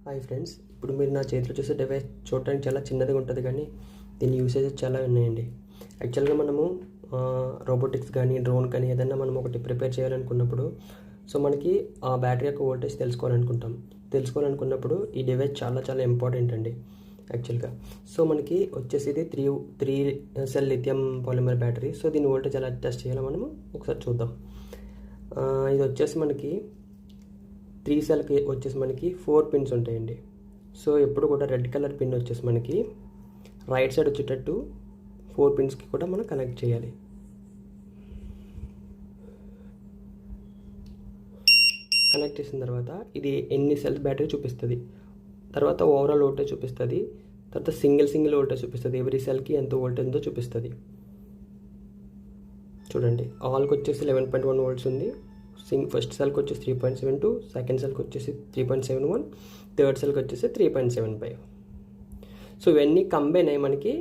Hi friends, ఇప్పుడు మీరు నా చేతిలో చూసే డివైస్ చూడడానికి చాలా చిన్నదిగా ఉంటుంది, కానీ దీని యూసేజెస్ చాలా ఉన్నాయండి. యాక్చువల్గా మనము రోబోటిక్స్ కానీ డ్రోన్ కానీ ఏదైనా మనం ఒకటి ప్రిపేర్ చేయాలనుకున్నప్పుడు మనకి ఆ బ్యాటరీ యొక్క వోల్టేజ్ తెలుసుకోవాలనుకున్నప్పుడు ఈ డివైస్ చాలా చాలా ఇంపార్టెంట్ అండి యాక్చువల్గా. మనకి వచ్చేసి ఇది three cell lithium polymer battery. దీని వోల్టేజ్ ఎలా అడ్జస్ట్ చేయాలో మనము ఒకసారి చూద్దాం. ఇది వచ్చేసి మనకి 3 సెల్కి వచ్చేసి మనకి 4 పిన్స్ ఉంటాయండి. ఎప్పుడు కూడా రెడ్ కలర్ పిన్ వచ్చేసి మనకి రైట్ సైడ్ వచ్చేటట్టు 4 పిన్స్కి కూడా మనం కనెక్ట్ చేయాలి. కనెక్ట్ చేసిన తర్వాత ఇది ఎన్ని సెల్స్ బ్యాటరీ చూపిస్తుంది, తర్వాత ఓవరాల్ వోల్టేజ్ చూపిస్తుంది, తర్వాత సింగిల్ వోల్టేజ్ చూపిస్తుంది, ఎవరీ సెల్కి ఎంత వోల్టేజ్ ఉందో చూపిస్తుంది. చూడండి, ఆల్కి వచ్చేసి 11.1 వోల్ట్స్ ఉంది. ఫస్ట్ సెల్కి వచ్చేసి 3.72, సెకండ్ సెల్కి వచ్చేసి 3.71, థర్డ్ సెల్కి వచ్చేసి 3.75. ఇవన్నీ కంబైన్ అయ్యి మనకి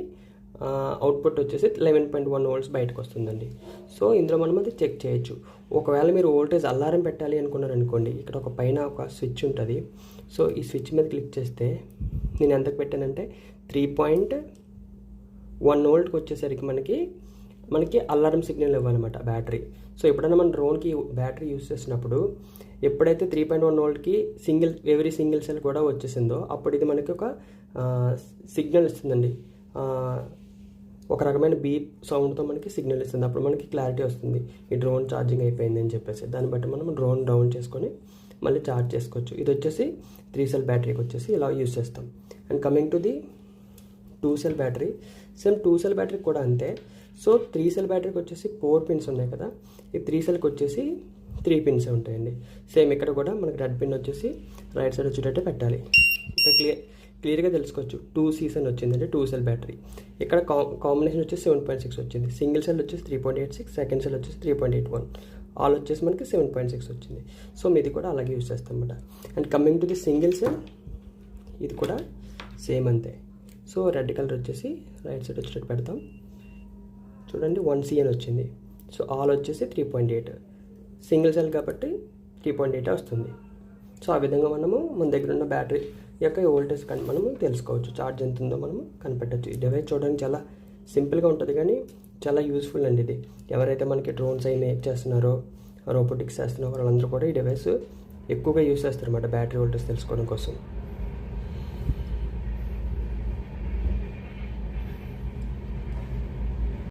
అవుట్పుట్ వచ్చేసి 11.1 వోల్ట్స్ బయటకు వస్తుందండి. ఇందులో మనం అది చెక్ చేయొచ్చు. ఒకవేళ మీరు వోల్టేజ్ అలారం పెట్టాలి అనుకున్నారనుకోండి, ఇక్కడ ఒక పైన ఒక స్విచ్ ఉంటుంది. ఈ స్విచ్ మీద క్లిక్ చేస్తే నేను ఎంతకు పెట్టానంటే 3.1 వోల్ట్కి వచ్చేసరికి మనకి అలారం సిగ్నల్ ఇవ్వాలన్నమాట బ్యాటరీ. ఎప్పుడైనా మన డ్రోన్కి బ్యాటరీ యూస్ చేసినప్పుడు ఎప్పుడైతే 3.1 వోల్ట్కి ఎవరీ సింగిల్ సెల్ కూడా వచ్చేసిందో అప్పుడు ఇది మనకి ఒక సిగ్నల్ ఇస్తుందండి. ఒక రకమైన బీప్ సౌండ్తో మనకి సిగ్నల్ ఇస్తుంది. అప్పుడు మనకి క్లారిటీ వస్తుంది ఈ డ్రోన్ ఛార్జింగ్ అయిపోయింది అని చెప్పేసి. దాన్ని బట్టి మనం డ్రోన్ డౌన్ చేసుకొని మళ్ళీ ఛార్జ్ చేసుకోవచ్చు. ఇది వచ్చేసి 3 సెల్ బ్యాటరీకి వచ్చేసి ఇలా యూస్ చేస్తాం. And coming to the 2 cell battery, same 2 cell battery కూడా అంతే. 3 సెల్ బ్యాటరీకి వచ్చేసి 4 పిన్స్ ఉన్నాయి కదా, ఈ 3 సెల్కి వచ్చేసి 3 పిన్స్ ఉంటాయండి. సేమ్ ఇక్కడ కూడా మనకి రెడ్ పిన్ వచ్చేసి రైట్ సైడ్ వచ్చేటట్టు పెట్టాలి. ఇక్కడ క్లియర్గా తెలుసుకోవచ్చు 2Cs అని వచ్చిందంటే 2 సెల్ బ్యాటరీ. ఇక్కడ కాంబినేషన్ వచ్చేసి 7.6 వచ్చింది. సింగిల్ సెల్ వచ్చేసి 3.86, సెకండ్ సెల్ వచ్చేసి 3.81, ఆల్ వచ్చేసి మనకి 7.6 వచ్చింది. మీది కూడా అలాగే యూస్ చేస్తాం అన్నమాట. And coming to the single cell, ఇది కూడా సేమ్ అంతే. రెడ్ కలర్ వచ్చేసి రైట్ సైడ్ వచ్చేటట్టు పెడతాం. చూడండి 1C అని వచ్చింది. ఆల్ వచ్చేసి 3.8, సింగిల్ సెల్ కాబట్టి 3.8 వస్తుంది. ఆ విధంగా మనము మన దగ్గర ఉన్న బ్యాటరీ యొక్క వోల్టేజ్ మనము తెలుసుకోవచ్చు, ఛార్జ్ ఎంత ఉందో మనము కనిపెట్టచ్చు. ఈ డివైస్ చూడడానికి చాలా సింపుల్గా ఉంటుంది, కానీ చాలా యూస్ఫుల్ అండి ఇది. ఎవరైతే మనకి డ్రోన్స్ అవి మేక్ చేస్తున్నారో, రోబోటిక్స్ చేస్తున్నారో వాళ్ళందరూ కూడా ఈ డివైస్ ఎక్కువగా యూస్ చేస్తారు అన్నమాట బ్యాటరీ వోల్టేజ్ తెలుసుకోవడం కోసం.